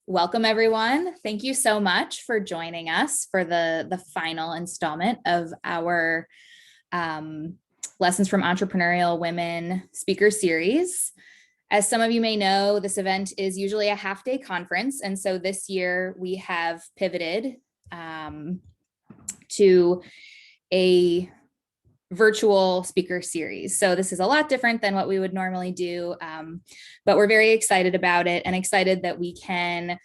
Welcome, everyone. Thank you so much for joining us for the final installment of our Lessons from Entrepreneurial Women speaker series. As some of you may know, this event is usually a half-day conference, and so this year we have pivoted to a virtual speaker series. So this is a lot different than what we would normally do, but we're very excited about it and excited that we can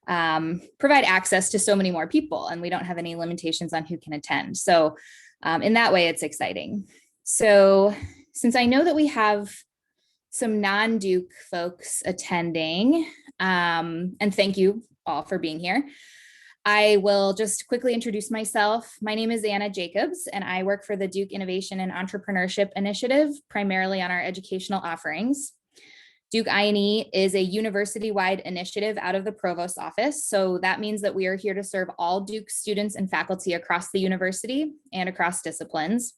provide access to so many more people, and we don't have any limitations on who can attend. So in that way, it's exciting. So since I know that we have some non-Duke folks attending, and thank you all for being here, I will just quickly introduce myself. My name is Anna Jacobs, and I work for the Duke Innovation and Entrepreneurship Initiative, primarily on our educational offerings. Duke I&E is a university-wide initiative out of the Provost's office, so that means that we are here to serve all Duke students and faculty across the university and across disciplines.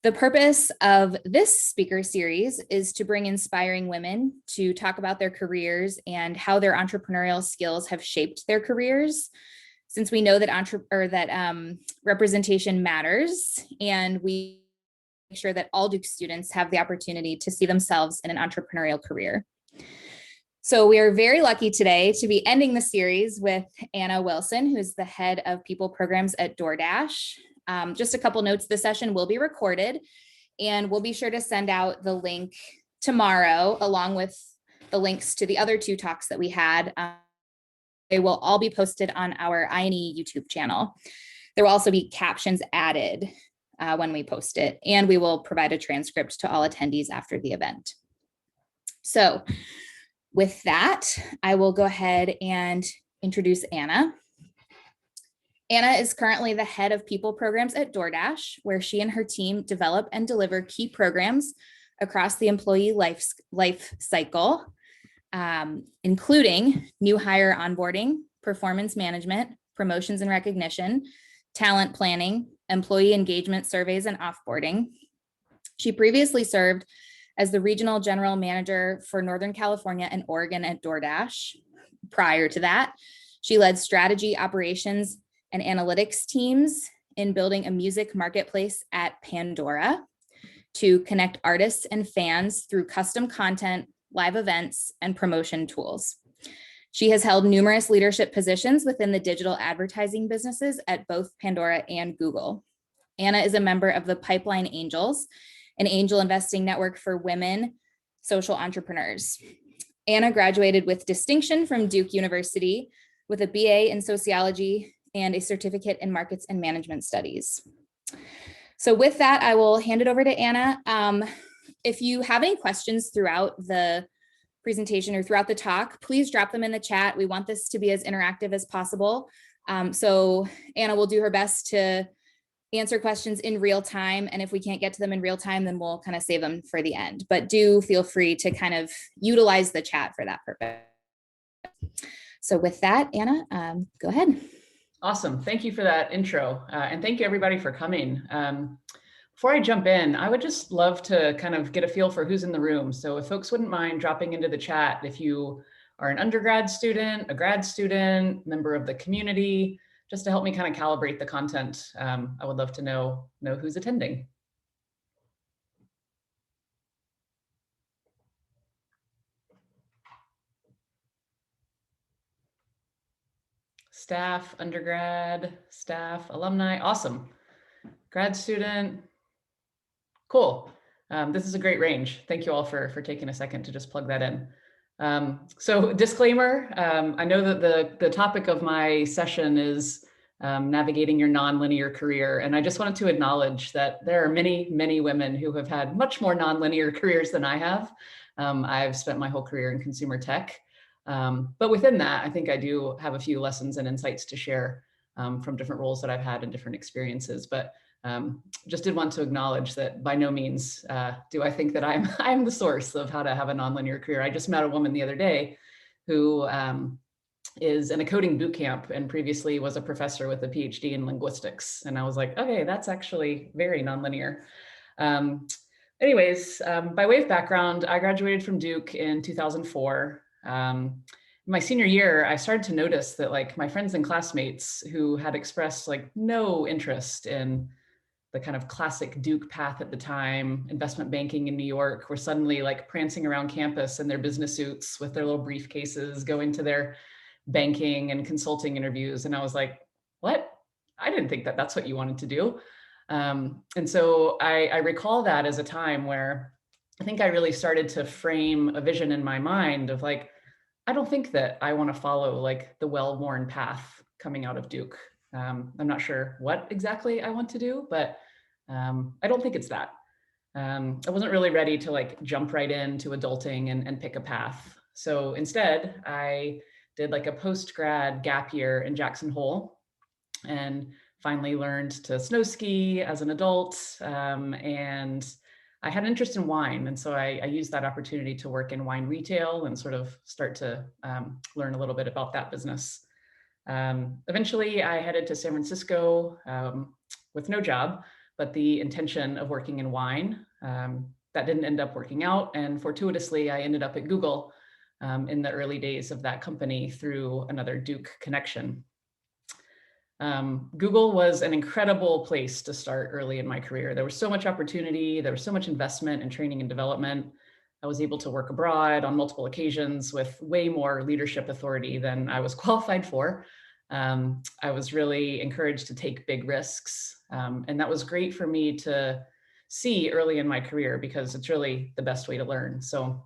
The purpose of this speaker series is to bring inspiring women to talk about their careers and how their entrepreneurial skills have shaped their careers. Since we know that representation matters, and we make sure that all Duke students have the opportunity to see themselves in an entrepreneurial career. So we are very lucky today to be ending the series with Anna Wilson, who is the head of people programs at DoorDash. Just a couple notes, the session will be recorded, and we'll be sure to send out the link tomorrow, along with the links to the other two talks that we had. They will all be posted on our I&E YouTube channel. There will also be captions added when we post it, and we will provide a transcript to all attendees after the event. So with that, I will go ahead and introduce Anna. Anna is currently the head of people programs at DoorDash, where she and her team develop and deliver key programs across the employee life cycle, including new hire onboarding, performance management, promotions and recognition, talent planning, employee engagement surveys, and offboarding. She previously served as the regional general manager for Northern California and Oregon at DoorDash. Prior to that, she led strategy, operations, and analytics teams in building a music marketplace at Pandora to connect artists and fans through custom content, live events, and promotion tools. She has held numerous leadership positions within the digital advertising businesses at both Pandora and Google. Anna is a member of the Pipeline Angels, an angel investing network for women social entrepreneurs. Anna graduated with distinction from Duke University with a BA in sociology and a certificate in markets and management studies. So with that, I will hand it over to Anna. If you have any questions throughout the presentation or throughout the talk, please drop them in the chat. We want this to be as interactive as possible. So Anna will do her best to answer questions in real time. And if we can't get to them in real time, then we'll kind of save them for the end. But do feel free to kind of utilize the chat for that purpose. So with that, Anna, go ahead. Awesome. Thank you for that intro. And thank you everybody for coming. Before I jump in, I would just love to kind of get a feel for who's in the room. So if folks wouldn't mind dropping into the chat, if you are an undergrad student, a grad student, member of the community, just to help me kind of calibrate the content, I would love to know who's attending. Staff, undergrad, staff, alumni, awesome. Grad student, cool. This is a great range. Thank you all for taking a second to just plug that in. So disclaimer, I know that the topic of my session is navigating your nonlinear career. And I just wanted to acknowledge that there are many, many women who have had much more nonlinear careers than I have. I've spent my whole career in consumer tech. But within that, I think I do have a few lessons and insights to share from different roles that I've had and different experiences. But just did want to acknowledge that by no means do I think that I'm the source of how to have a nonlinear career. I just met a woman the other day who is in a coding boot camp and previously was a professor with a PhD in linguistics. And I was like, okay, that's actually very nonlinear. Anyways, by way of background, I graduated from Duke in 2004. my senior year, I started to notice that like my friends and classmates who had expressed like no interest in the kind of classic Duke path at the time, investment banking in New York, were suddenly like prancing around campus in their business suits with their little briefcases, going to their banking and consulting interviews. And I was like, what? I didn't think that that's what you wanted to do. And so I recall that as a time where I think I really started to frame a vision in my mind of like, I don't think that I want to follow like the well-worn path coming out of Duke. I'm not sure what exactly I want to do, but I don't think it's that. I wasn't really ready to like jump right into adulting and pick a path. So instead, I did like a post-grad gap year in Jackson Hole and finally learned to snow ski as an adult. And I had an interest in wine. And so I used that opportunity to work in wine retail and sort of start to learn a little bit about that business. Eventually, I headed to San Francisco with no job, but the intention of working in wine. That didn't end up working out. And fortuitously, I ended up at Google in the early days of that company through another Duke connection. Google was an incredible place to start early in my career. There was so much opportunity. There was so much investment in training and development. I was able to work abroad on multiple occasions with way more leadership authority than I was qualified for. I was really encouraged to take big risks. And that was great for me to see early in my career because it's really the best way to learn. So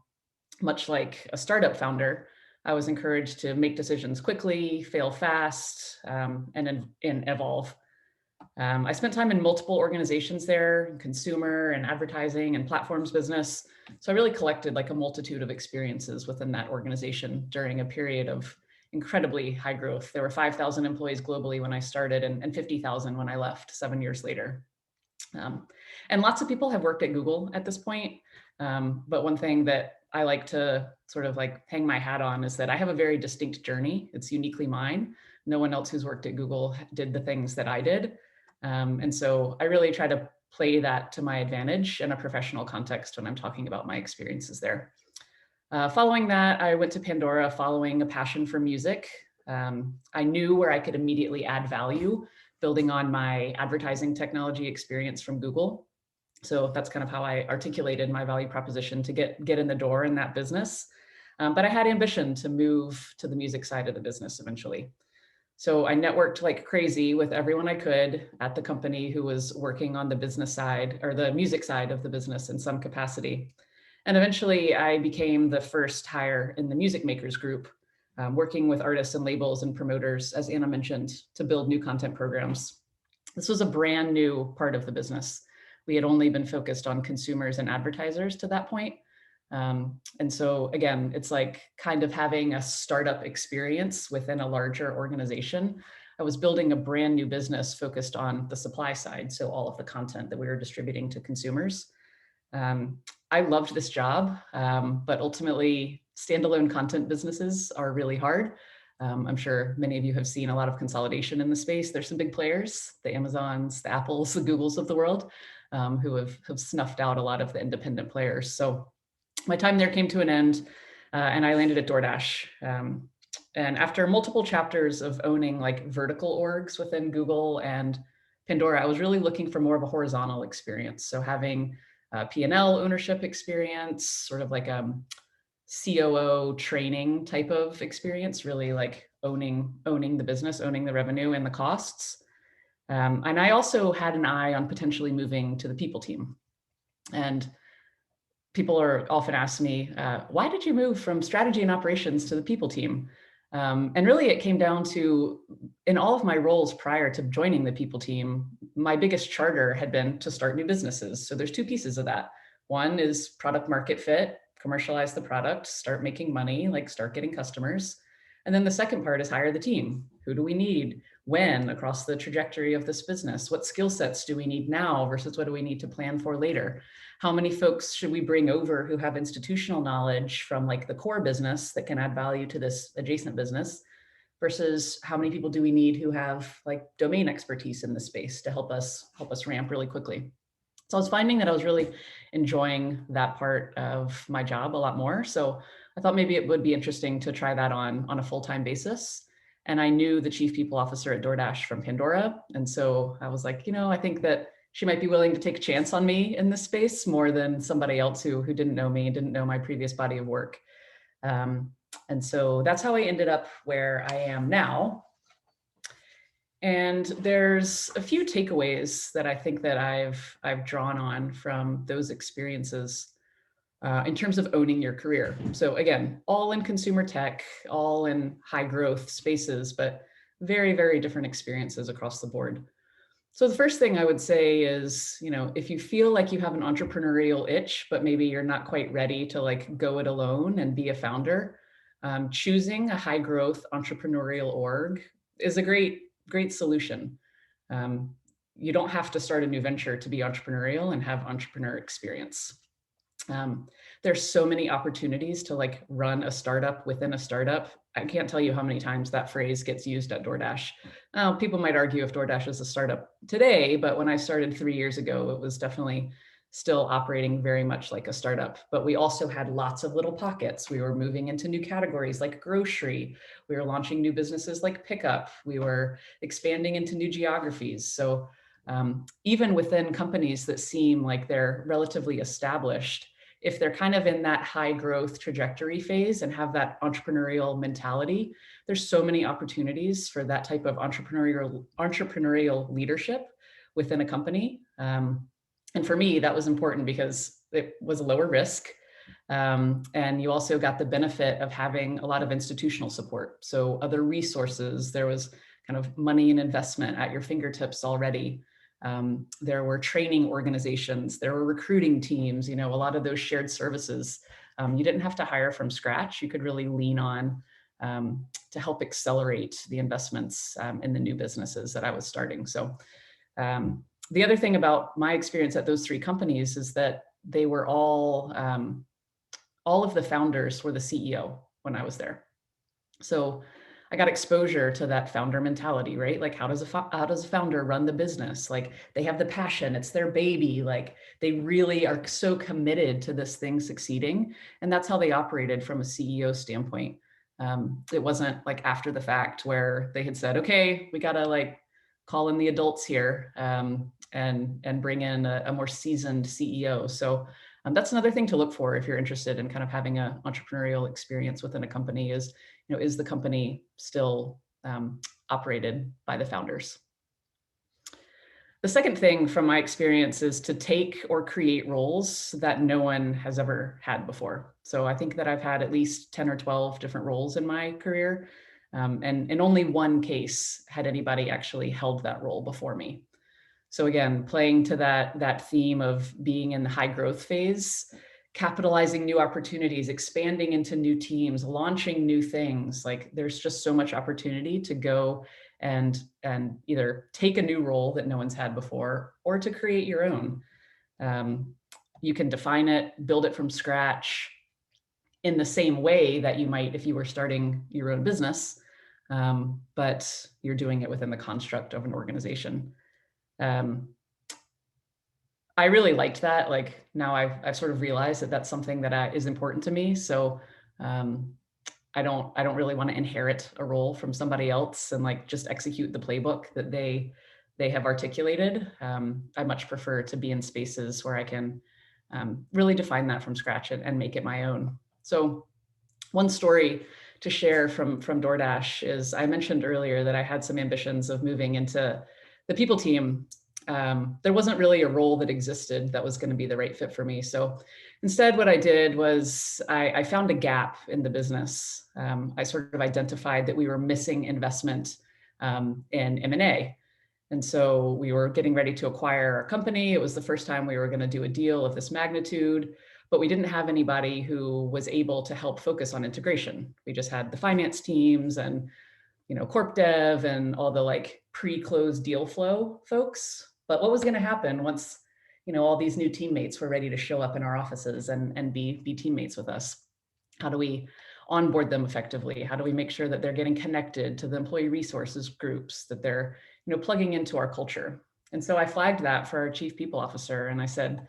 much like a startup founder, I was encouraged to make decisions quickly, fail fast, and evolve. I spent time in multiple organizations there, consumer and advertising and platforms business. So I really collected like a multitude of experiences within that organization during a period of incredibly high growth. There were 5,000 employees globally when I started and 50,000 when I left 7 years later. And lots of people have worked at Google at this point. But one thing that I like to sort of like hang my hat on is that I have a very distinct journey. It's uniquely mine. No one else who's worked at Google did the things that I did. And so I really try to play that to my advantage in a professional context when I'm talking about my experiences there. Following that, I went to Pandora following a passion for music. I knew where I could immediately add value, building on my advertising technology experience from Google. So that's kind of how I articulated my value proposition to get in the door in that business. But I had ambition to move to the music side of the business eventually. So I networked like crazy with everyone I could at the company who was working on the business side or the music side of the business in some capacity. And eventually I became the first hire in the music makers group, working with artists and labels and promoters, as Anna mentioned, to build new content programs. This was a brand new part of the business. We had only been focused on consumers and advertisers to that point. And so again, it's like kind of having a startup experience within a larger organization. I was building a brand new business focused on the supply side. So all of the content that we were distributing to consumers. I loved this job, but ultimately standalone content businesses are really hard. I'm sure many of you have seen a lot of consolidation in the space. There's some big players, the Amazons, the Apples, the Googles of the world, who have snuffed out a lot of the independent players. So my time there came to an end and I landed at DoorDash. And after multiple chapters of owning like vertical orgs within Google and Pandora, I was really looking for more of a horizontal experience. So having P&L ownership experience, sort of like a COO training type of experience, really like owning the business, owning the revenue and the costs. And I also had an eye on potentially moving to the people team. And people are often asked me, why did you move from strategy and operations to the people team? And really it came down to, in all of my roles prior to joining the people team, my biggest charter had been to start new businesses. So there's two pieces of that. One is product market fit, commercialize the product, start making money, like start getting customers. And then the second part is hire the team. Who do we need? When across the trajectory of this business? What skill sets do we need now versus what do we need to plan for later? How many folks should we bring over who have institutional knowledge from like the core business that can add value to this adjacent business versus how many people do we need who have like domain expertise in the space to help us ramp really quickly? So I was finding that I was really enjoying that part of my job a lot more. So I thought maybe it would be interesting to try that on a full-time basis. And I knew the chief people officer at DoorDash from Pandora. And so I was like, I think that she might be willing to take a chance on me in this space more than somebody else who didn't know me, didn't know my previous body of work. And so that's how I ended up where I am now. And there's a few takeaways that I think that I've drawn on from those experiences in terms of owning your career. So again, all in consumer tech, all in high growth spaces, but very, very different experiences across the board. So the first thing I would say is, if you feel like you have an entrepreneurial itch, but maybe you're not quite ready to like go it alone and be a founder, choosing a high growth entrepreneurial org is a great solution. You don't have to start a new venture to be entrepreneurial and have entrepreneur experience. There's so many opportunities to like run a startup within a startup. I can't tell you how many times that phrase gets used at DoorDash. People might argue if DoorDash is a startup today, but when I started 3 years ago, it was definitely still operating very much like a startup. But we also had lots of little pockets. We were moving into new categories like grocery. We were launching new businesses like pickup. We were expanding into new geographies. So even within companies that seem like they're relatively established, if they're kind of in that high growth trajectory phase and have that entrepreneurial mentality, there's so many opportunities for that type of entrepreneurial leadership within a company. And for me, that was important because it was a lower risk. And you also got the benefit of having a lot of institutional support. So other resources, there was kind of money and investment at your fingertips already. There were training organizations, there were recruiting teams, a lot of those shared services. You didn't have to hire from scratch. You could really lean on to help accelerate the investments in the new businesses that I was starting. So the other thing about my experience at those 3 companies is that they were all of the founders were the CEO when I was there. So I got exposure to that founder mentality, right? Like how does a founder run the business? Like they have the passion, it's their baby. Like they really are so committed to this thing succeeding. And that's how they operated from a CEO standpoint. It wasn't like after the fact where they had said, okay, we got to like call in the adults here and bring in a more seasoned CEO. So that's another thing to look for if you're interested in kind of having an entrepreneurial experience within a company is, is the company still operated by the founders? The second thing from my experience is to take or create roles that no one has ever had before. So I think that I've had at least 10 or 12 different roles in my career. And in only one case had anybody actually held that role before me. So again, playing to that theme of being in the high growth phase, capitalizing new opportunities, expanding into new teams, launching new things. Like there's just so much opportunity to go and either take a new role that no one's had before or to create your own. You can define it, build it from scratch in the same way that you might if you were starting your own business, but you're doing it within the construct of an organization. I really liked that. Like now I've sort of realized that that's something that is important to me. So I don't really want to inherit a role from somebody else and like just execute the playbook that they have articulated. I much prefer to be in spaces where I can really define that from scratch and make it my own. So one story to share from DoorDash is I mentioned earlier that I had some ambitions of moving into the people team. There wasn't really a role that existed that was going to be the right fit for me. So instead, what I did was I found a gap in the business. I sort of identified that we were missing investment in M&A. And so we were getting ready to acquire a company. It was the first time we were going to do a deal of this magnitude, but we didn't have anybody who was able to help focus on integration. We just had the finance teams and corp dev and all the like pre-closed deal flow folks. But what was going to happen once, all these new teammates were ready to show up in our offices and be teammates with us? How do we onboard them effectively? How do we make sure that they're getting connected to the employee resources groups, that they're, plugging into our culture? And so I flagged that for our chief people officer. And I said,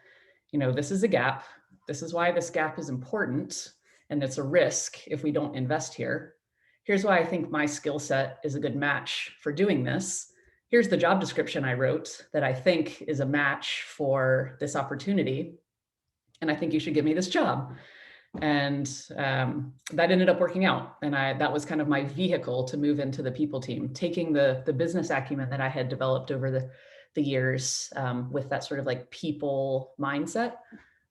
this is a gap. This is why this gap is important. and it's a risk if we don't invest here. Here's why I think my skill set is a good match for doing this. Here's the job description I wrote that I think is a match for this opportunity. And I think you should give me this job. And that ended up working out. And that was kind of my vehicle to move into the people team, taking the business acumen that I had developed over the years with that sort of like people mindset.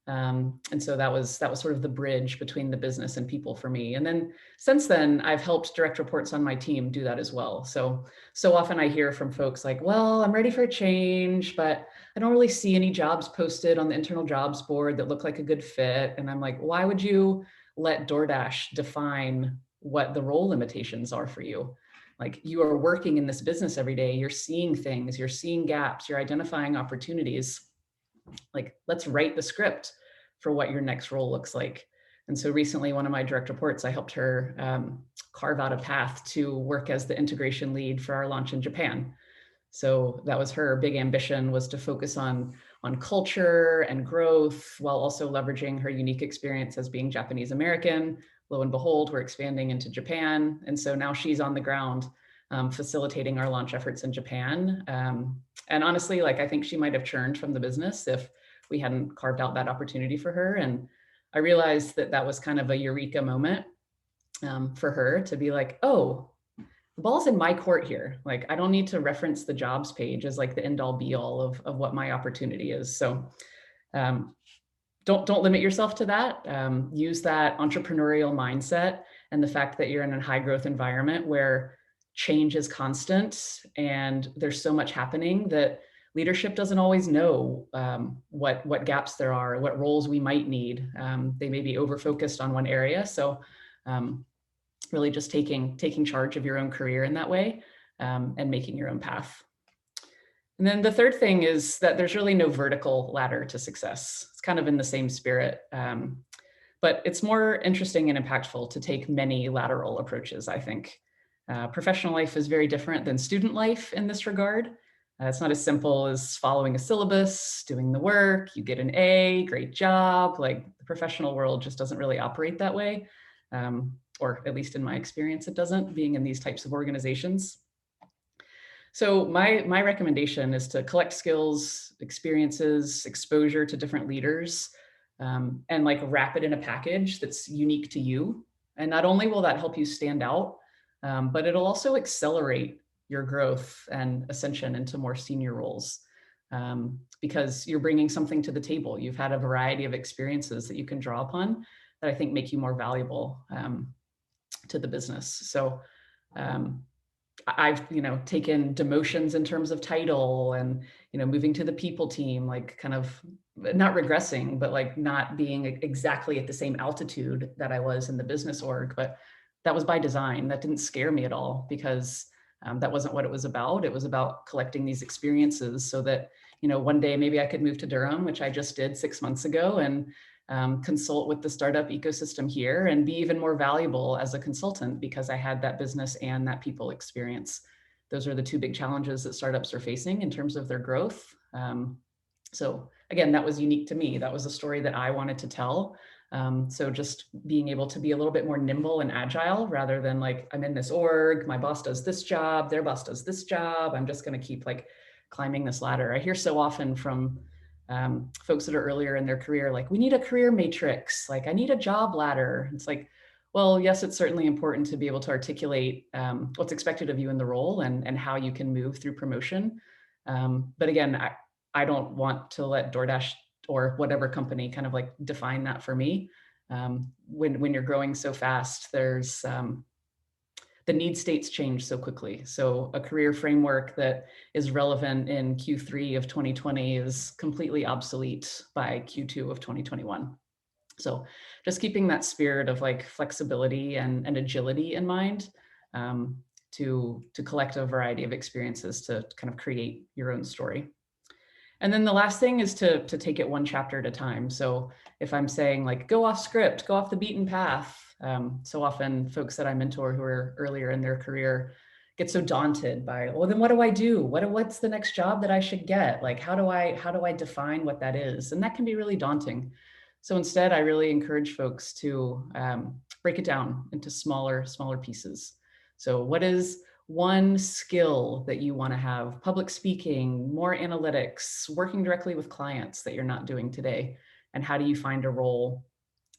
And so that was sort of the bridge between the business and people for me. And then since then, I've helped direct reports on my team do that as well. So often I hear from folks like, well, I'm ready for a change, but I don't really see any jobs posted on the internal jobs board that look like a good fit. And I'm like, why would you let DoorDash define what the role limitations are for you? Like, you are working in this business every day, you're seeing things, you're seeing gaps, you're identifying opportunities. Like, let's write the script for what your next role looks like. And so recently, one of my direct reports, I helped her carve out a path to work as the integration lead for our launch in Japan. So that was her big ambition, was to focus on culture and growth while also leveraging her unique experience as being Japanese American. Lo and behold, we're expanding into Japan. And so now she's on the ground facilitating our launch efforts in Japan. And honestly, like, I think she might have churned from the business if we hadn't carved out that opportunity for her. And I realized that that was kind of a eureka moment for her to be like, oh, the ball's in my court here. Like, I don't need to reference the jobs page as like the end all be all of what my opportunity is. So don't limit yourself to that. Use that entrepreneurial mindset and the fact that you're in a high growth environment where change is constant and there's so much happening that leadership doesn't always know what gaps there are, what roles we might need. They may be over-focused on one area. So really just taking charge of your own career in that way and making your own path. And then the third thing is that there's really no vertical ladder to success. It's kind of in the same spirit, but it's more interesting and impactful to take many lateral approaches, I think. Professional life is very different than student life in this regard. It's not as simple as following a syllabus, doing the work, you get an A, great job. Like, the professional world just doesn't really operate that way. Or at least in my experience, it doesn't, being in these types of organizations. So my recommendation is to collect skills, experiences, exposure to different leaders, and like wrap it in a package that's unique to you. And not only will that help you stand out, but it'll also accelerate your growth and ascension into more senior roles, because you're bringing something to the table. You've had a variety of experiences that you can draw upon that I think make you more valuable to the business. So I've taken demotions in terms of title and moving to the people team, like kind of not regressing, but like not being exactly at the same altitude that I was in the business org. But that was by design. That didn't scare me at all, because that wasn't what it was about. It was about collecting these experiences so that one day maybe I could move to Durham, which I just did 6 months ago, and consult with the startup ecosystem here and be even more valuable as a consultant because I had that business and that people experience. Those are the two big challenges that startups are facing in terms of their growth. So again, that was unique to me. That was a story that I wanted to tell. So just being able to be a little bit more nimble and agile rather than like, I'm in this org, my boss does this job, their boss does this job. I'm just going to keep like climbing this ladder. I hear so often from folks that are earlier in their career, like, we need a career matrix. Like, I need a job ladder. It's like, well, yes, it's certainly important to be able to articulate what's expected of you in the role and how you can move through promotion. But again, I don't want to let DoorDash or whatever company kind of like define that for me. When you're growing so fast, there's the need states change so quickly. So a career framework that is relevant in Q3 of 2020 is completely obsolete by Q2 of 2021. So just keeping that spirit of like flexibility and agility in mind to collect a variety of experiences to kind of create your own story. And then the last thing is to take it one chapter at a time. So if I'm saying like, go off script, go off the beaten path, so often folks that I mentor who are earlier in their career get so daunted by, well, then what do I do? What's the next job that I should get? Like, how do I define what that is? And that can be really daunting. So instead, I really encourage folks to break it down into smaller pieces. So what is one skill that you want to have? Public speaking, more analytics, working directly with clients that you're not doing today. And how do you find a role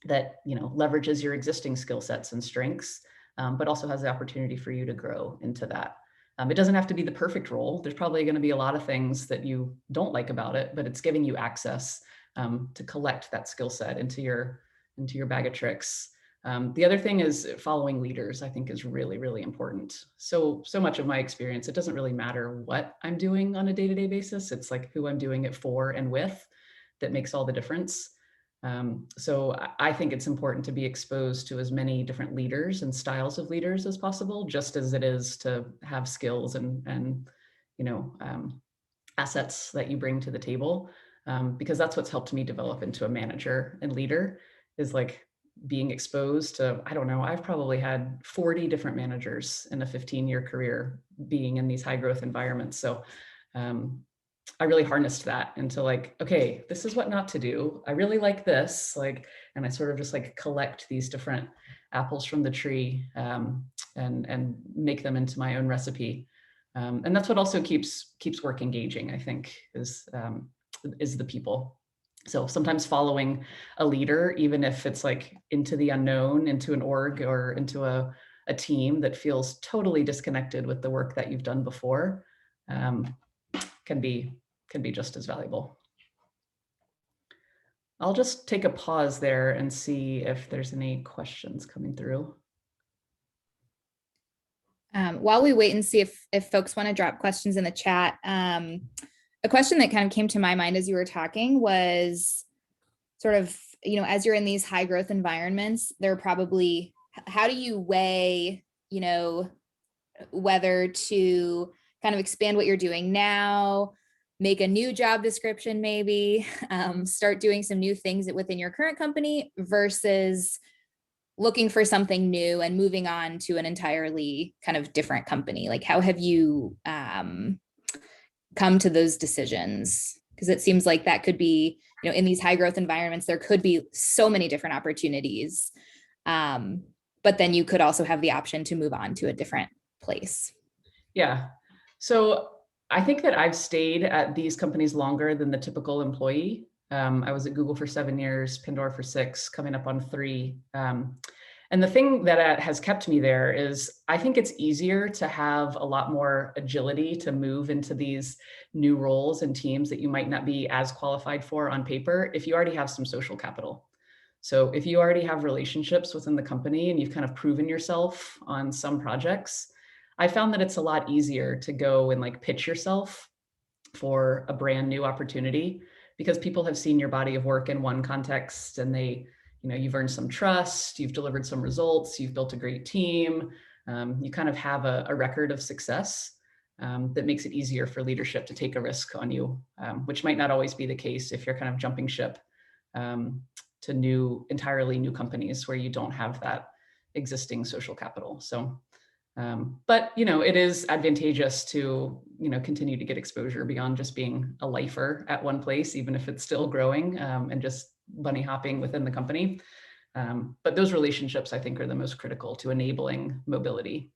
that, you know, leverages your existing skill sets and strengths, but also has the opportunity for you to grow into that. It doesn't have to be the perfect role. There's probably going to be a lot of things that you don't like about it, but it's giving you access to collect that skill set into your bag of tricks. The other thing is following leaders, I think, is really, really important. So much of my experience, it doesn't really matter what I'm doing on a day-to-day basis. It's like who I'm doing it for and with that makes all the difference. So I think it's important to be exposed to as many different leaders and styles of leaders as possible, just as it is to have skills and you know, assets that you bring to the table, because that's what's helped me develop into a manager and leader, is like being exposed to, I don't know, I've probably had 40 different managers in a 15-year career being in these high growth environments. So I really harnessed that into like, okay, this is what not to do. I really like this, like, and I sort of just like collect these different apples from the tree and make them into my own recipe. And that's what also keeps work engaging, I think, is the people. So sometimes following a leader, even if it's like into the unknown, into an org or into a team that feels totally disconnected with the work that you've done before, can be just as valuable. I'll just take a pause there and see if there's any questions coming through. While we wait and see if folks want to drop questions in the chat, a question that kind of came to my mind as you were talking was sort of, you know, as you're in these high growth environments, there are probably, how do you weigh, you know, whether to kind of expand what you're doing now, make a new job description, maybe start doing some new things within your current company versus looking for something new and moving on to an entirely kind of different company? Like, how have you come to those decisions? Because it seems like that could be, you know, in these high growth environments, there could be so many different opportunities. But then you could also have the option to move on to a different place. Yeah. So I think that I've stayed at these companies longer than the typical employee. I was at Google for 7 years, Pandora for 6, coming up on 3. And the thing that has kept me there is I think it's easier to have a lot more agility to move into these new roles and teams that you might not be as qualified for on paper if you already have some social capital. So if you already have relationships within the company and you've kind of proven yourself on some projects, I found that it's a lot easier to go and like pitch yourself for a brand new opportunity because people have seen your body of work in one context and they, you know, you've earned some trust, you've delivered some results, you've built a great team, you kind of have a record of success that makes it easier for leadership to take a risk on you, which might not always be the case if you're kind of jumping ship to entirely new companies where you don't have that existing social capital. So, but, you know, it is advantageous to, you know, continue to get exposure beyond just being a lifer at one place, even if it's still growing and just bunny hopping within the company. But those relationships, I think, are the most critical to enabling mobility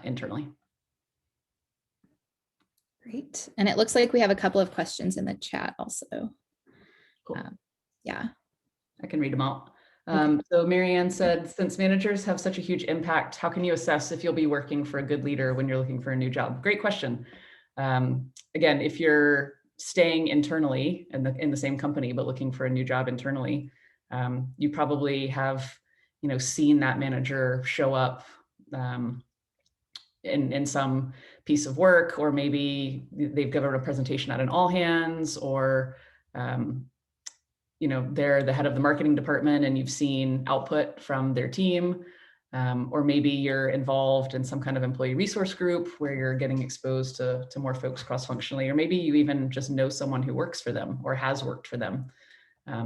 internally. Great. And it looks like we have a couple of questions in the chat also. Cool. Yeah. I can read them out. Okay. So Marianne said, since managers have such a huge impact, how can you assess if you'll be working for a good leader when you're looking for a new job? Great question. Again, if you're staying internally in the same company, but looking for a new job internally, you probably have, you know, seen that manager show up in some piece of work, or maybe they've given a presentation at an all hands, or you know, they're the head of the marketing department and you've seen output from their team. Or maybe you're involved in some kind of employee resource group where you're getting exposed to more folks cross-functionally, or maybe you even just know someone who works for them or has worked for them.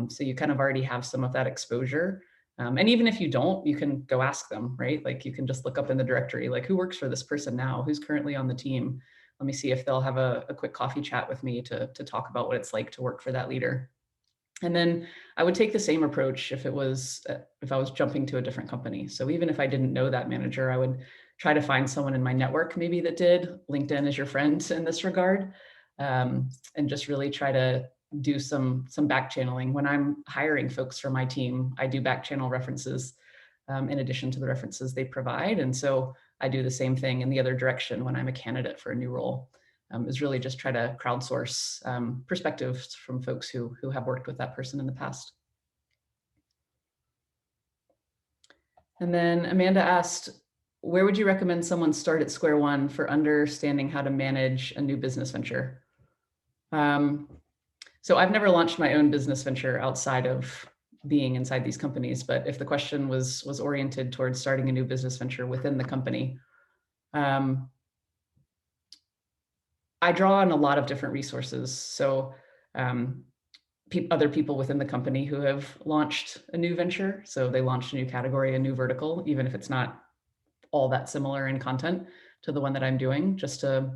So you kind of already have some of that exposure. And even if you don't, you can go ask them, right? Like you can just look up in the directory, like who works for this person now, who's currently on the team. Let me see if they'll have a quick coffee chat with me to talk about what it's like to work for that leader. And then I would take the same approach if I was jumping to a different company. So even if I didn't know that manager, I would try to find someone in my network maybe that did. LinkedIn is your friend in this regard, and just really try to do some back channeling. When I'm hiring folks for my team, I do back channel references in addition to the references they provide. And so I do the same thing in the other direction when I'm a candidate for a new role. Is really just try to crowdsource perspectives from folks who have worked with that person in the past. And then Amanda asked, where would you recommend someone start at square one for understanding how to manage a new business venture? So I've never launched my own business venture outside of being inside these companies, but if the question was oriented towards starting a new business venture within the company, I draw on a lot of different resources. So other people within the company who have launched a new venture. So they launched a new category, a new vertical, even if it's not all that similar in content to the one that I'm doing, just to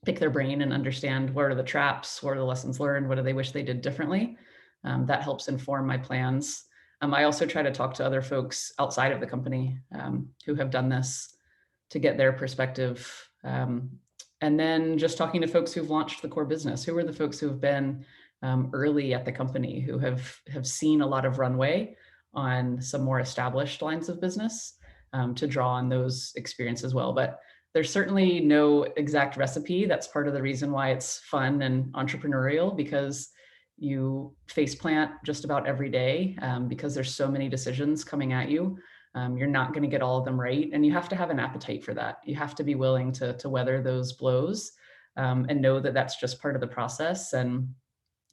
pick their brain and understand what are the traps, what are the lessons learned, what do they wish they did differently. That helps inform my plans. I also try to talk to other folks outside of the company who have done this to get their perspective. And then just talking to folks who've launched the core business. Who are the folks who've been early at the company, who have seen a lot of runway on some more established lines of business, to draw on those experiences as well. But there's certainly no exact recipe. That's part of the reason why it's fun and entrepreneurial, because you faceplant just about every day, because there's so many decisions coming at you. You're not going to get all of them right. And you have to have an appetite for that. You have to be willing to weather those blows, and know that that's just part of the process. And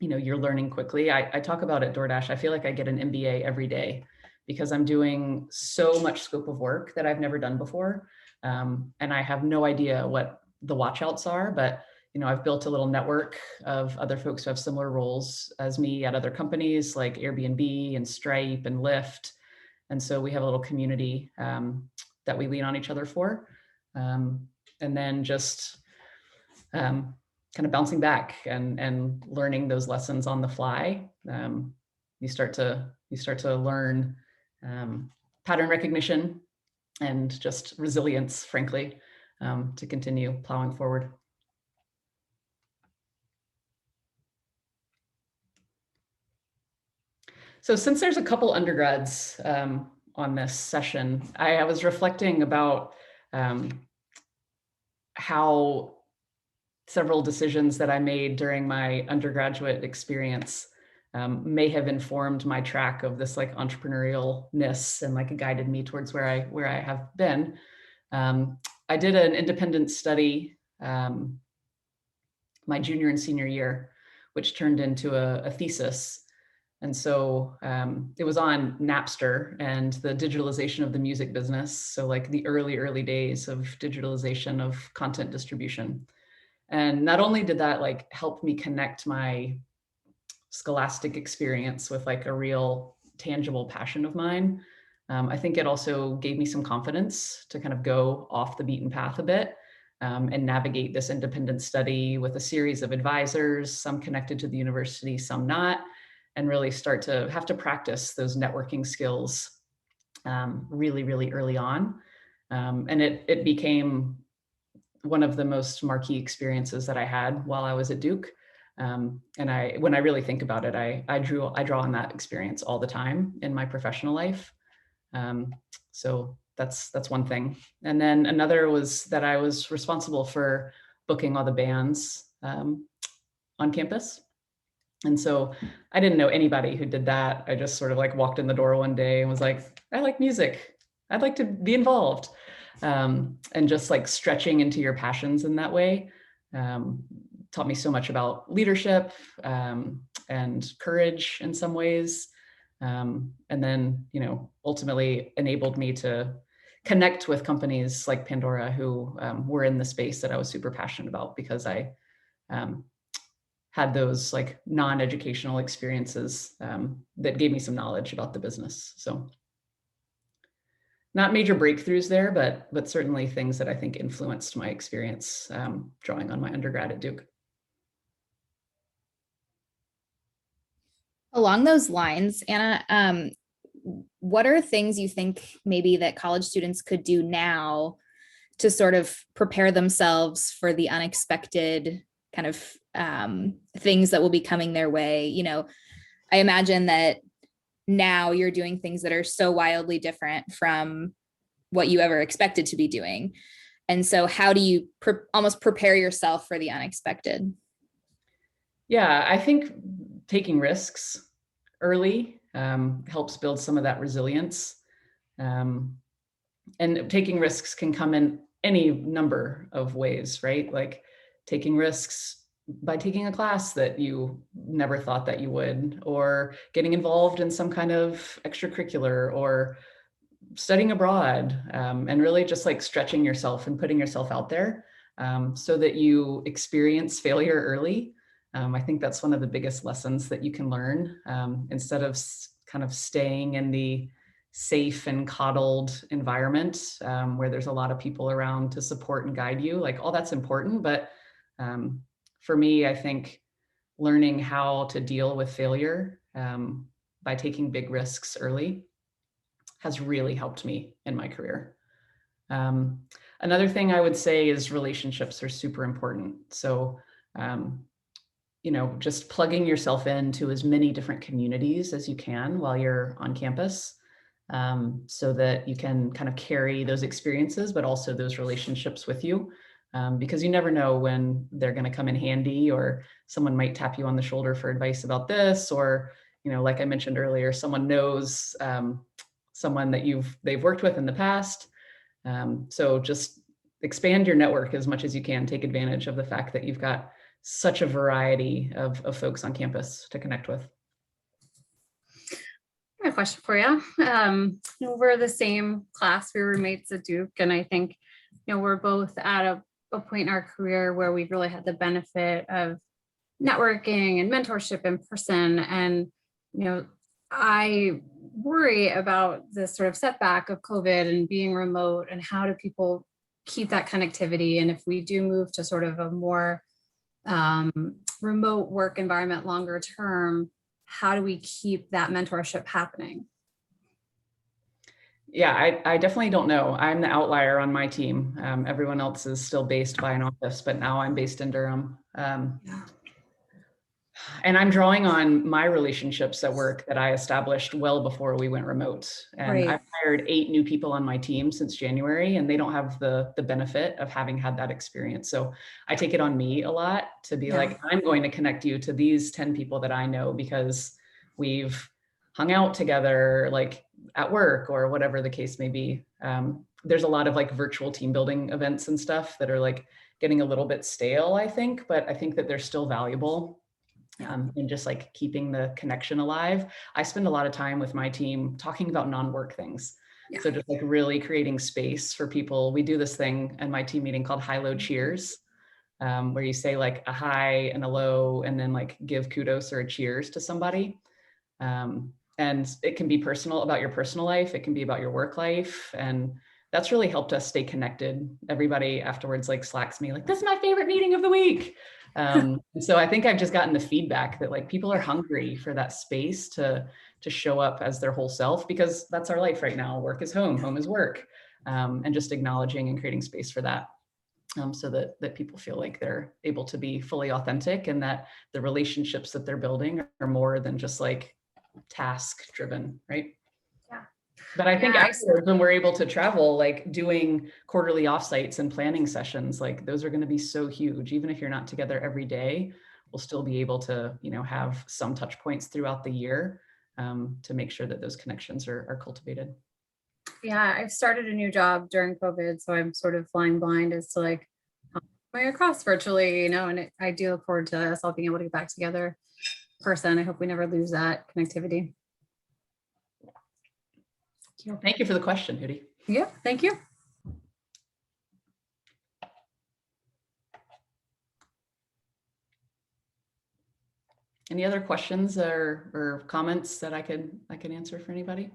you're learning quickly. I talk about at DoorDash, I feel like I get an MBA every day because I'm doing so much scope of work that I've never done before. And I have no idea what the watchouts are, but I've built a little network of other folks who have similar roles as me at other companies like Airbnb and Stripe and Lyft. And so we have a little community that we lean on each other for. And then just kind of bouncing back and learning those lessons on the fly. You start to learn pattern recognition and just resilience, frankly, to continue plowing forward. So since there's a couple undergrads on this session, I was reflecting about how several decisions that I made during my undergraduate experience may have informed my track of this like entrepreneurialness and like guided me towards where I have been. I did an independent study my junior and senior year, which turned into a thesis. And so it was on Napster and the digitalization of the music business. So like the early days of digitalization of content distribution. And not only did that like help me connect my scholastic experience with like a real tangible passion of mine, I think it also gave me some confidence to kind of go off the beaten path a bit, and navigate this independent study with a series of advisors, some connected to the university, some not, and really start to have to practice those networking skills really early on. And it became one of the most marquee experiences that I had while I was at Duke. And when I really think about it, I draw on that experience all the time in my professional life. So that's one thing. And then another was that I was responsible for booking all the bands on campus. And so I didn't know anybody who did that. I just sort of like walked in the door one day and was like, I like music. I'd like to be involved. And just like stretching into your passions in that way taught me so much about leadership and courage in some ways. And then, ultimately enabled me to connect with companies like Pandora who were in the space that I was super passionate about, because I had those like non-educational experiences that gave me some knowledge about the business. So not major breakthroughs there, but certainly things that I think influenced my experience drawing on my undergrad at Duke. Along those lines, Anna, what are things you think maybe that college students could do now to sort of prepare themselves for the unexpected kind of things that will be coming their way? You know, I imagine that now you're doing things that are so wildly different from what you ever expected to be doing. And so how do you almost prepare yourself for the unexpected? Yeah, I think taking risks early helps build some of that resilience. Um, and taking risks can come in any number of ways, right? Like taking risks by taking a class that you never thought that you would, or getting involved in some kind of extracurricular, or studying abroad, and really just like stretching yourself and putting yourself out there, so that you experience failure early. I think that's one of the biggest lessons that you can learn, instead of kind of staying in the safe and coddled environment, where there's a lot of people around to support and guide you. Like all that's important, but for me, I think learning how to deal with failure, by taking big risks early has really helped me in my career. Um, Another thing I would say is relationships are super important. So, um, just plugging yourself into as many different communities as you can while you're on campus, so that you can kind of carry those experiences, but also those relationships with you. Because you never know when they're going to come in handy, or someone might tap you on the shoulder for advice about this, or, like I mentioned earlier, someone knows someone that they've worked with in the past. So just expand your network as much as you can. Take advantage of the fact that you've got such a variety of folks on campus to connect with. I have a question for you. We're the same class, we were roommates at Duke, and I think, we're both at a point in our career where we've really had the benefit of networking and mentorship in person. And, I worry about this sort of setback of COVID and being remote, and how do people keep that connectivity? And if we do move to sort of a more remote work environment longer term, how do we keep that mentorship happening? Yeah, I definitely don't know. I'm the outlier on my team. Everyone else is still based by an office, but now I'm based in Durham. And I'm drawing on my relationships at work that I established well before we went remote. And Right. I've hired 8 new people on my team since January, and they don't have the benefit of having had that experience. So I take it on me a lot to be like, I'm going to connect you to these 10 people that I know because we've hung out together, like at work or whatever the case may be. There's a lot of like virtual team building events and stuff that are like getting a little bit stale, I think, but I think that they're still valuable. And just like keeping the connection alive. I spend a lot of time with my team talking about non-work things. So just like really creating space for people. We do this thing in my team meeting called high-low cheers, where you say like a hi and a low, and then like give kudos or a cheers to somebody. And it can be personal, about your personal life. It can be about your work life. And that's really helped us stay connected. Everybody afterwards like slacks me like, this is my favorite meeting of the week. So I think I've just gotten the feedback that like people are hungry for that space to show up as their whole self, because that's our life right now. Work is home, home is work. And just acknowledging and creating space for that. So that people feel like they're able to be fully authentic, and that the relationships that they're building are more than just like task driven, right? Yeah. But I think afterwards, when we're able to travel, like doing quarterly offsites and planning sessions, like those are going to be so huge. Even if you're not together every day, we'll still be able to, have some touch points throughout the year, to make sure that those connections are cultivated. Yeah, I've started a new job during COVID, so I'm sort of flying blind as to like how am I across virtually, and I do look forward to us all being able to get back together in person. I hope we never lose that connectivity. Thank you for the question, Hootie. Yeah, thank you. Any other questions or comments that I could answer for anybody?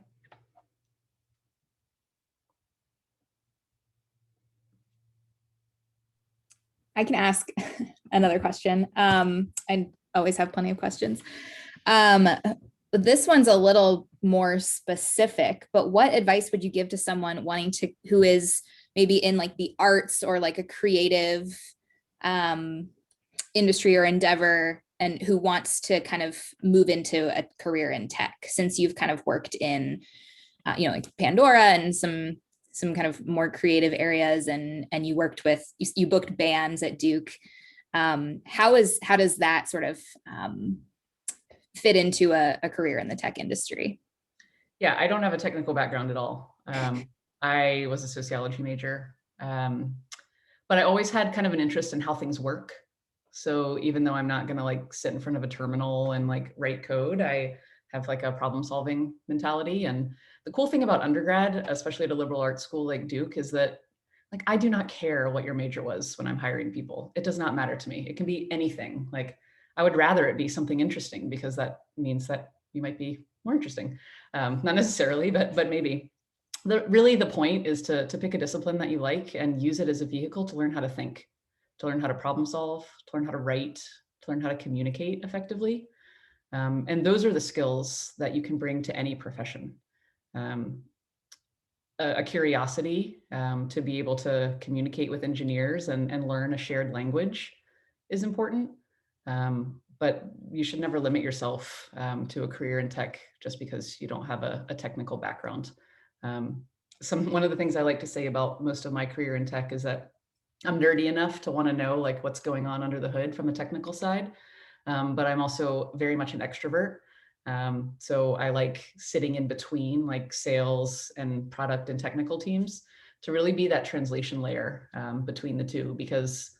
I can ask another question. I always have plenty of questions. this one's a little more specific, but what advice would you give to someone who is maybe in like the arts or like a creative industry or endeavor, and who wants to kind of move into a career in tech, since you've kind of worked in, like Pandora and some kind of more creative areas, and you booked bands at Duke. How does that sort of fit into a career in the tech industry? Yeah, I don't have a technical background at all. I was a sociology major, but I always had kind of an interest in how things work. So even though I'm not going to like sit in front of a terminal and like write code, I have like a problem solving mentality. And the cool thing about undergrad, especially at a liberal arts school like Duke, is that like I do not care what your major was when I'm hiring people. It does not matter to me. It can be anything. Like I would rather it be something interesting, because that means that you might be more interesting. Not necessarily, but maybe. Really the point is to pick a discipline that you like and use it as a vehicle to learn how to think, to learn how to problem solve, to learn how to write, to learn how to communicate effectively. And those are the skills that you can bring to any profession. A curiosity to be able to communicate with engineers and learn a shared language is important. But you should never limit yourself to a career in tech just because you don't have a technical background. One of the things I like to say about most of my career in tech is that I'm nerdy enough to want to know like what's going on under the hood from the technical side. But I'm also very much an extrovert. So I like sitting in between like sales and product and technical teams to really be that translation layer between the two, because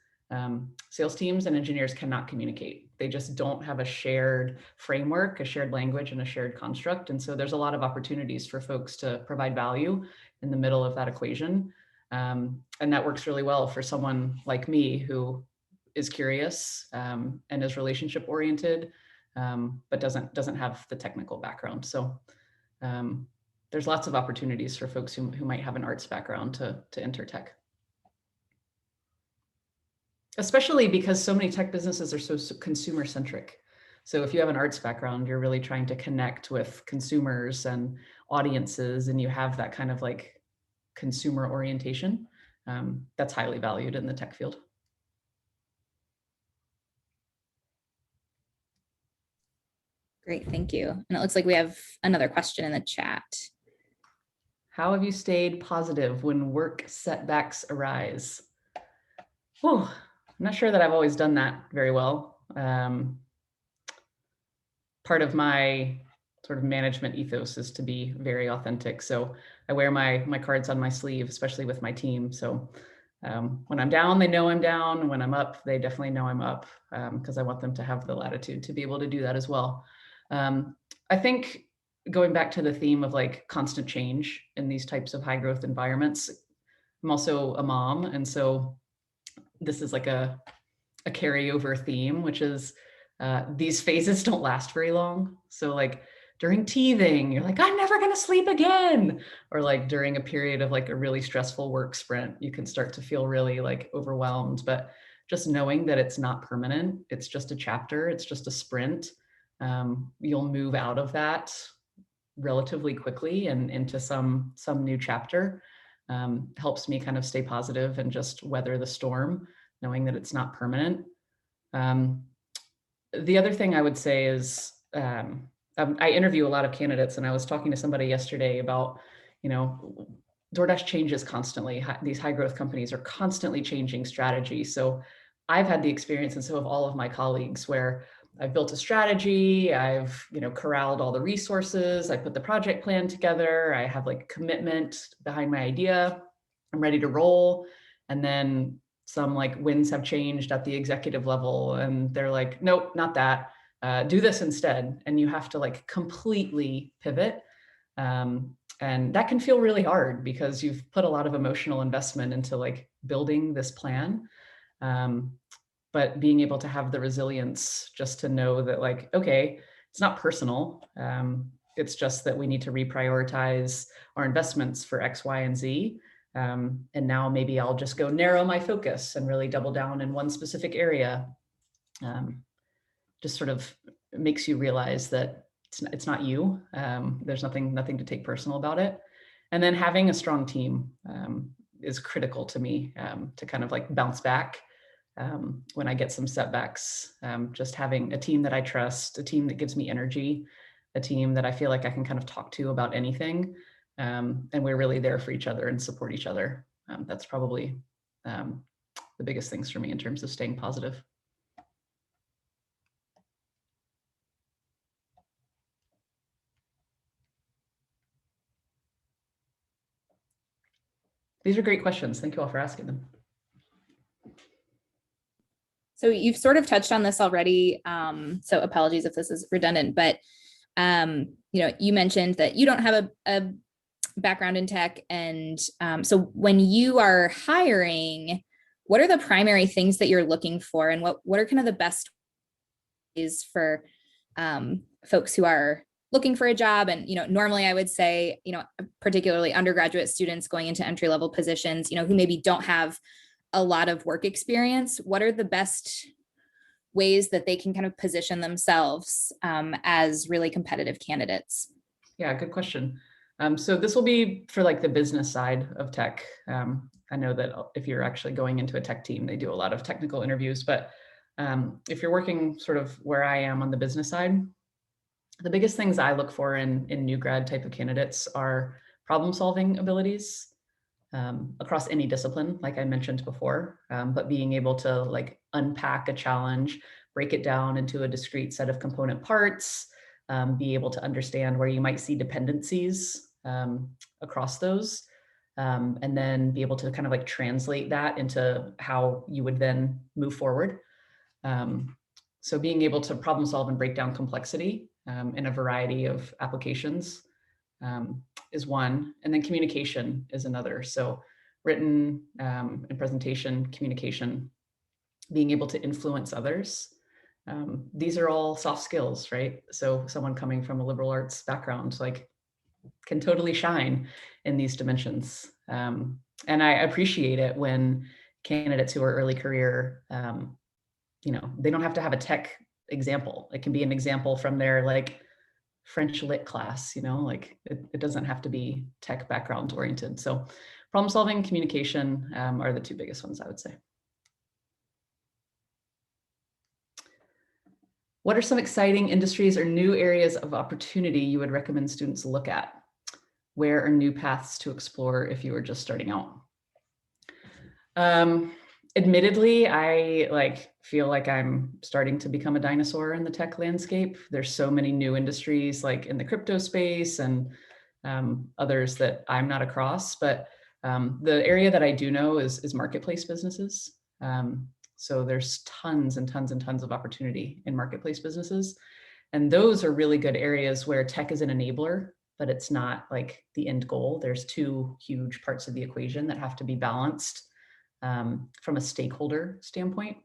sales teams and engineers cannot communicate. They just don't have a shared framework, a shared language, and a shared construct. And so there's a lot of opportunities for folks to provide value in the middle of that equation. And that works really well for someone like me who is curious and is relationship oriented, but doesn't have the technical background. So there's lots of opportunities for folks who might have an arts background to enter tech. Especially because so many tech businesses are so consumer centric. So if you have an arts background, you're really trying to connect with consumers and audiences, and you have that kind of like consumer orientation. That's highly valued in the tech field. Great, thank you. And it looks like we have another question in the chat. How have you stayed positive when work setbacks arise? Whew, I'm not sure that I've always done that very well. Part of my sort of management ethos is to be very authentic. So I wear my cards on my sleeve, especially with my team. So when I'm down, they know I'm down. When I'm up, they definitely know I'm up, because I want them to have the latitude to be able to do that as well. I think going back to the theme of like constant change in these types of high growth environments, I'm also a mom. And so this is like a carryover theme, which is these phases don't last very long. So like during teething, you're like, I'm never going to sleep again. Or like during a period of like a really stressful work sprint, you can start to feel really like overwhelmed. But just knowing that it's not permanent, it's just a chapter, it's just a sprint. You'll move out of that relatively quickly and into some new chapter. Helps me kind of stay positive and just weather the storm, knowing that it's not permanent. The other thing I would say is I interview a lot of candidates, and I was talking to somebody yesterday about, DoorDash changes constantly. These high growth companies are constantly changing strategy. So I've had the experience, and so have all of my colleagues, where I've built a strategy, I've, corralled all the resources, I put the project plan together, I have like commitment behind my idea, I'm ready to roll. And then some like winds have changed at the executive level, and they're like, nope, not that, do this instead. And you have to like completely pivot. And that can feel really hard because you've put a lot of emotional investment into like building this plan. But being able to have the resilience just to know that like, okay, it's not personal. It's just that we need to reprioritize our investments for X, Y, and Z. And now maybe I'll just go narrow my focus and really double down in one specific area. Just sort of makes you realize that it's not you. There's nothing to take personal about it. And then having a strong team is critical to me to kind of like bounce back when I get some setbacks. Just having a team that I trust, a team that gives me energy, a team that I feel like I can kind of talk to about anything. And we're really there for each other and support each other. That's probably the biggest things for me in terms of staying positive. These are great questions. Thank you all for asking them. So you've sort of touched on this already. So apologies if this is redundant, but you mentioned that you don't have a background in tech. And so when you are hiring, what are the primary things that you're looking for? And what are kind of the best ways for folks who are looking for a job? And, normally I would say, particularly undergraduate students going into entry-level positions, who maybe don't have a lot of work experience, what are the best ways that they can kind of position themselves as really competitive candidates? Yeah, good question. So this will be for like the business side of tech. I know that if you're actually going into a tech team, they do a lot of technical interviews, but if you're working sort of where I am on the business side, the biggest things I look for in new grad type of candidates are problem solving abilities across any discipline, like I mentioned before, but being able to like unpack a challenge, break it down into a discrete set of component parts, be able to understand where you might see dependencies across those, and then be able to kind of like translate that into how you would then move forward. So being able to problem solve and break down complexity in a variety of applications is one, and then communication is another. So written and presentation communication, being able to influence others. These are all soft skills, right? So someone coming from a liberal arts background, like, can totally shine in these dimensions. And I appreciate it when candidates who are early career, they don't have to have a tech example. It can be an example from their like French lit class, like it doesn't have to be tech background oriented. So problem solving, communication are the two biggest ones, I would say. What are some exciting industries or new areas of opportunity you would recommend students look at? Where are new paths to explore if you were just starting out? Admittedly, I feel like I'm starting to become a dinosaur in the tech landscape. There's so many new industries like in the crypto space and others that I'm not across, but the area that I do know is marketplace businesses. So there's tons and tons and tons of opportunity in marketplace businesses. And those are really good areas where tech is an enabler, but it's not like the end goal. There's two huge parts of the equation that have to be balanced from a stakeholder standpoint.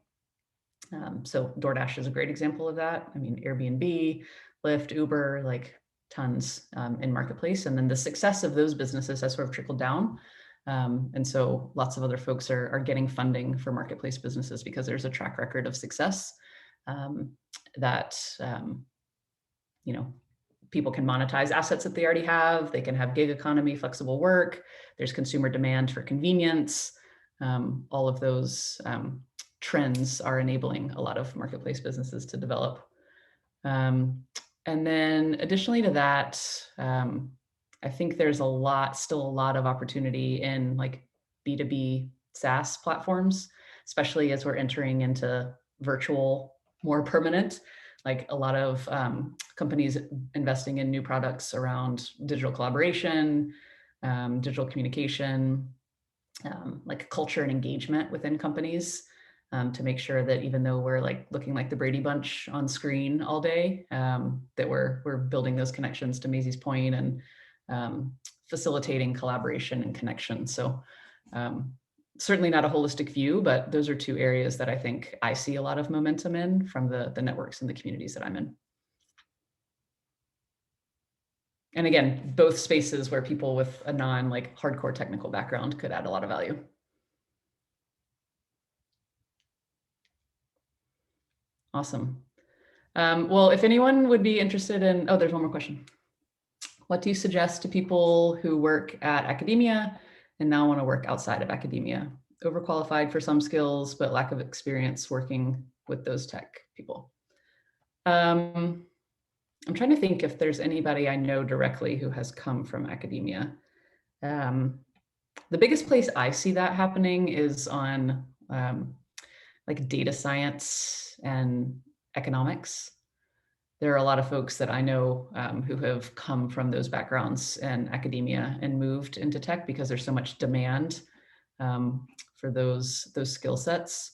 So DoorDash is a great example of that. I mean, Airbnb, Lyft, Uber, like tons in marketplace. And then the success of those businesses has sort of trickled down. And so lots of other folks are getting funding for marketplace businesses because there's a track record of success that, people can monetize assets that they already have. They can have gig economy, flexible work. There's consumer demand for convenience. All of those trends are enabling a lot of marketplace businesses to develop. And then additionally to that, I think there's still a lot of opportunity in like B2B SaaS platforms, especially as we're entering into virtual, more permanent, like a lot of companies investing in new products around digital collaboration, digital communication, like culture and engagement within companies to make sure that even though we're like looking like the Brady Bunch on screen all day, that we're building those connections, to Maisie's point, and facilitating collaboration and connection. So certainly not a holistic view, but those are two areas that I think I see a lot of momentum in from the networks and the communities that I'm in. And again, both spaces where people with a like hardcore technical background could add a lot of value. Awesome. Well, if anyone would be interested in, oh, there's one more question. What do you suggest to people who work at academia and now want to work outside of academia? Overqualified for some skills, but lack of experience working with those tech people. I'm trying to think if there's anybody I know directly who has come from academia. The biggest place I see that happening is on like data science and economics. There are a lot of folks that I know who have come from those backgrounds in academia and moved into tech because there's so much demand for those skill sets.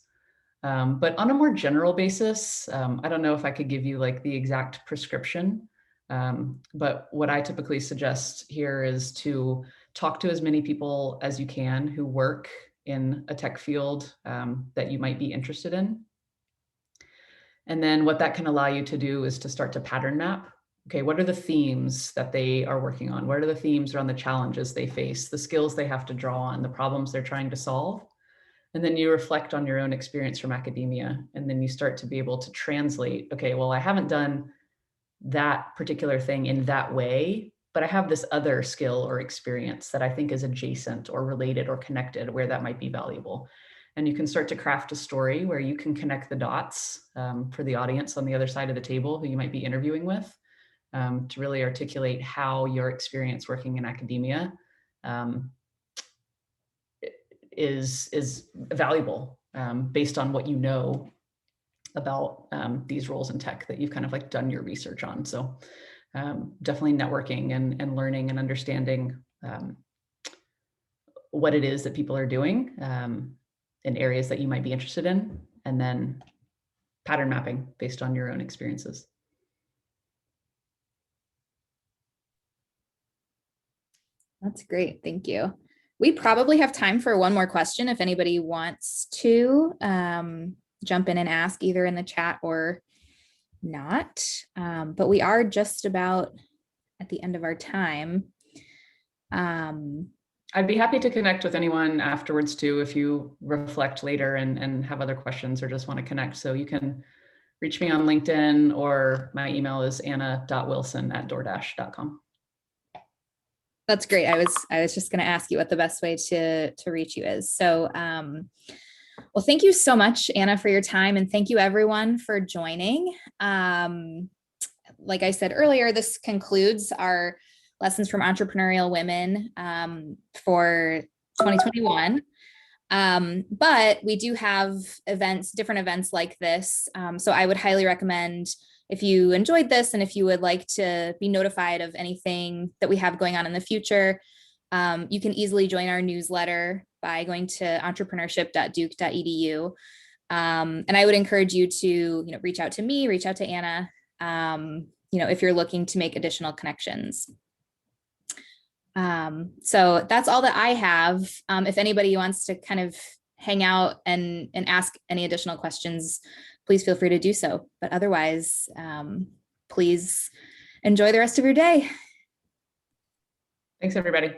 But on a more general basis, I don't know if I could give you like the exact prescription, but what I typically suggest here is to talk to as many people as you can who work in a tech field that you might be interested in. And then what that can allow you to do is to start to pattern map. Okay, what are the themes that they are working on? What are the themes around the challenges they face, the skills they have to draw on, the problems they're trying to solve? And then you reflect on your own experience from academia, and then you start to be able to translate, okay, well, I haven't done that particular thing in that way, but I have this other skill or experience that I think is adjacent or related or connected where that might be valuable. And you can start to craft a story where you can connect the dots for the audience on the other side of the table who you might be interviewing with to really articulate how your experience working in academia is valuable based on what you know about these roles in tech that you've kind of like done your research on. So definitely networking and learning and understanding what it is that people are doing in areas that you might be interested in, and then pattern mapping based on your own experiences. That's great. Thank you. We probably have time for one more question if anybody wants to jump in and ask either in the chat or not. But we are just about at the end of our time. I'd be happy to connect with anyone afterwards too, if you reflect later and have other questions or just want to connect. So you can reach me on LinkedIn, or my email is anna.wilson@doordash.com. That's great. I was just going to ask you what the best way to reach you is. So, well, thank you so much, Anna, for your time. And thank you everyone for joining. Like I said earlier, this concludes our Lessons from Entrepreneurial Women for 2021. But we do have different events like this. So I would highly recommend, if you enjoyed this and if you would like to be notified of anything that we have going on in the future, you can easily join our newsletter by going to entrepreneurship.duke.edu. And I would encourage you to, reach out to me, reach out to Anna, if you're looking to make additional connections. So that's all that I have. If anybody wants to kind of hang out and ask any additional questions, please feel free to do so. But otherwise, please enjoy the rest of your day. Thanks, everybody.